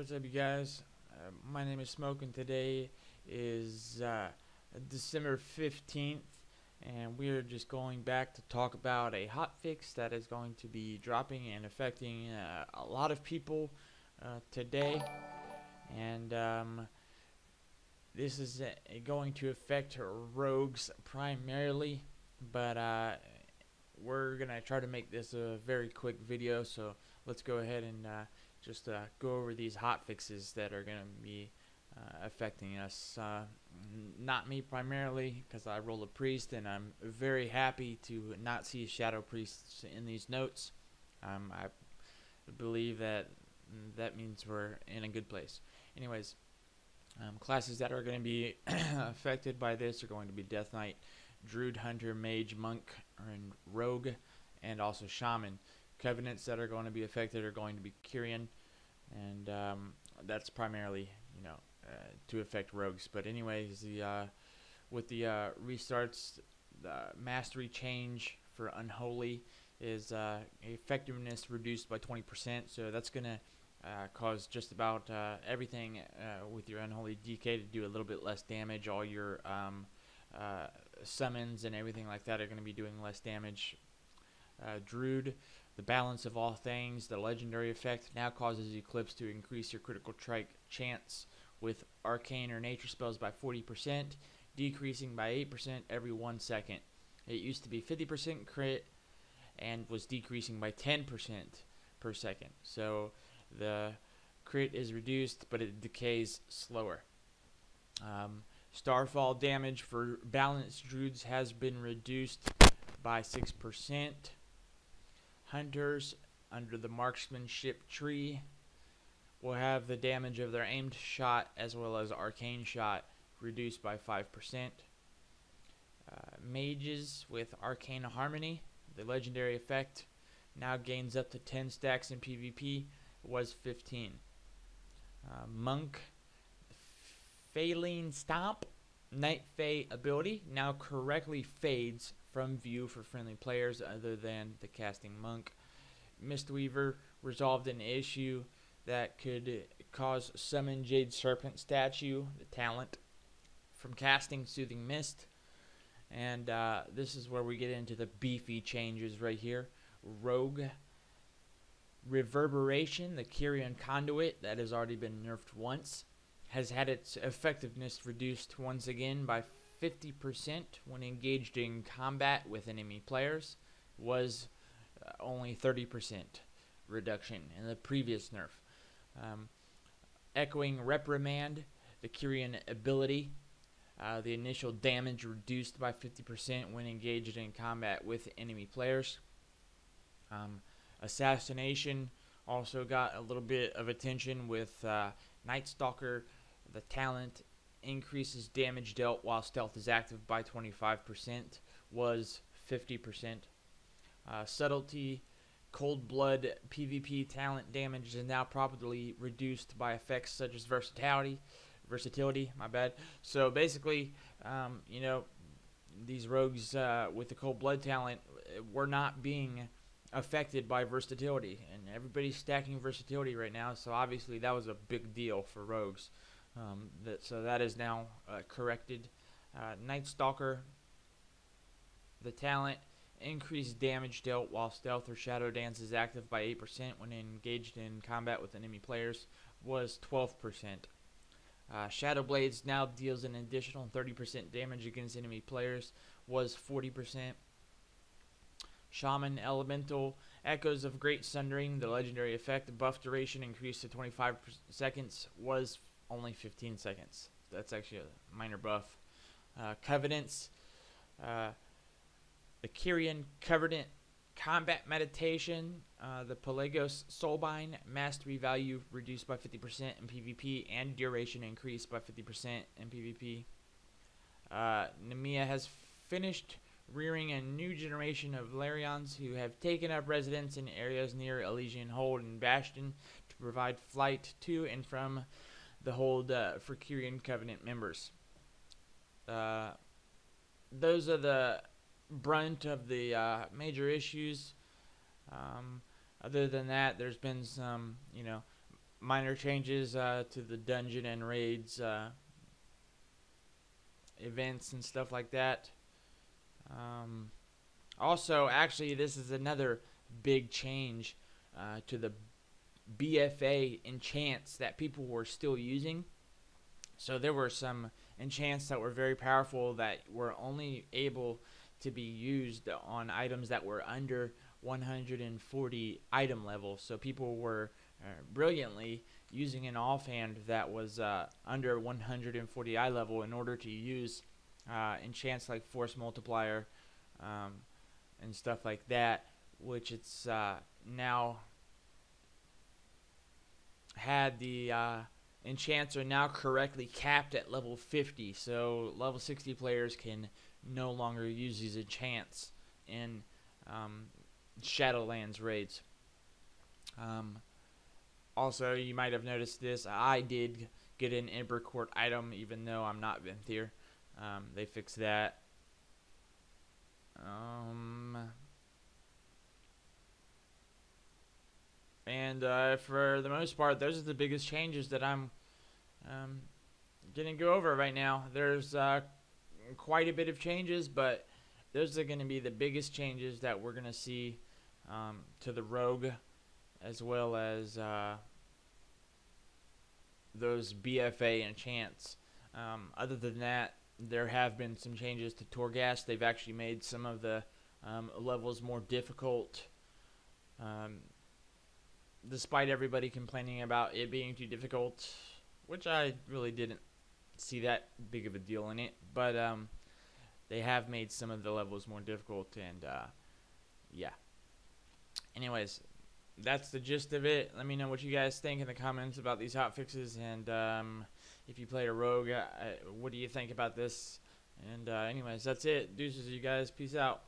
What's up, you guys? My name is Smoke, and today is December 15th, and we're just going back to talk about a hotfix that is going to be dropping and affecting a lot of people today. And this is going to affect rogues primarily, but we're going to try to make this a very quick video, so let's go ahead and just go over these hotfixes that are going to be affecting us. Not me primarily, because I roll a priest, and I'm very happy to not see shadow priests in these notes. I believe that means we're in a good place. Anyways, classes that are going to be affected by this are going to be Death Knight, Druid, Hunter, Mage, Monk, and Rogue, and also Shaman. Covenants that are going to be affected are going to be Kyrian, and that's primarily, to affect rogues. But anyways, with the restarts, the mastery change for Unholy is effectiveness reduced by 20%. So that's going to cause just about everything with your Unholy DK to do a little bit less damage. All your summons and everything like that are going to be doing less damage. Druid, the balance of all things, the legendary effect now causes Eclipse to increase your critical strike chance with arcane or nature spells by 40%, decreasing by 8% every 1 second. It used to be 50% crit and was decreasing by 10% per second. So the crit is reduced, but it decays slower. Starfall damage for balanced druids has been reduced by 6%. Hunters under the marksmanship tree will have the damage of their aimed shot as well as arcane shot reduced by 5%. Mages with arcane harmony, the legendary effect now gains up to 10 stacks in PvP, was 15. Monk, Phaline Stomp, Night Fae ability now correctly fades from view for friendly players other than the casting monk. Mistweaver resolved an issue that could cause Summon Jade Serpent statue, the talent, from casting Soothing Mist. And this is where we get into the beefy changes right here. Rogue, Reverberation, the Kyrian conduit that has already been nerfed once, has had its effectiveness reduced once again by 50% when engaged in combat with enemy players. Was only 30% reduction in the previous nerf. Echoing Reprimand, the Kyrian ability, the initial damage reduced by 50% when engaged in combat with enemy players. Assassination also got a little bit of attention with Night Stalker, the talent increases damage dealt while stealth is active by 25%, was 50%. Subtlety, Cold Blood PvP talent damage is now properly reduced by effects such as versatility, my bad. So basically, these rogues with the Cold Blood talent were not being affected by versatility, and everybody's stacking versatility right now, so obviously that was a big deal for rogues. So that is now corrected. Night Stalker, the talent, increased damage dealt while stealth or shadow dance is active by 8% when engaged in combat with enemy players, was 12%. Shadow Blades now deals an additional 30% damage against enemy players, was 40%. Shaman Elemental, Echoes of Great Sundering, the legendary effect, buff duration increased to 25 seconds, was only 15 seconds. That's actually a minor buff. Covenants, the Kyrian Covenant Combat Meditation, the Pelagos Soulbind, mastery value reduced by 50% in PvP and duration increased by 50% in PvP. Nemea has finished rearing a new generation of Larions who have taken up residence in areas near Elysian Hold and Bastion to provide flight to and from the hold for Kyrian Covenant members. Those are the brunt of the major issues. Other than that, there's been some, minor changes to the dungeon and raids events and stuff like that. Also, actually, this is another big change to the BFA Enchants that people were still using. So there were some enchants that were very powerful that were only able to be used on items that were under 140 item level. So people were brilliantly using an offhand that was under 140 eye level in order to use enchants like Force Multiplier and stuff like that, which it's now had the enchants are now correctly capped at level 50, so level 60 players can no longer use these enchants in Shadowlands raids. Also, you might have noticed this. I did get an Ember Court item, even though I'm not Venthyr. They fixed that. And for the most part, those are the biggest changes that I'm going to go over right now. There's quite a bit of changes, but those are going to be the biggest changes that we're going to see to the rogue, as well as those BFA enchants. Other than that, there have been some changes to Torghast. They've actually made some of the levels more difficult, despite everybody complaining about it being too difficult, which I really didn't see that big of a deal in it. But they have made some of the levels more difficult, and yeah. Anyways, that's the gist of it. Let me know what you guys think in the comments about these hotfixes, and if you played a rogue, what do you think about this? And anyways, that's it. Deuces, you guys. Peace out.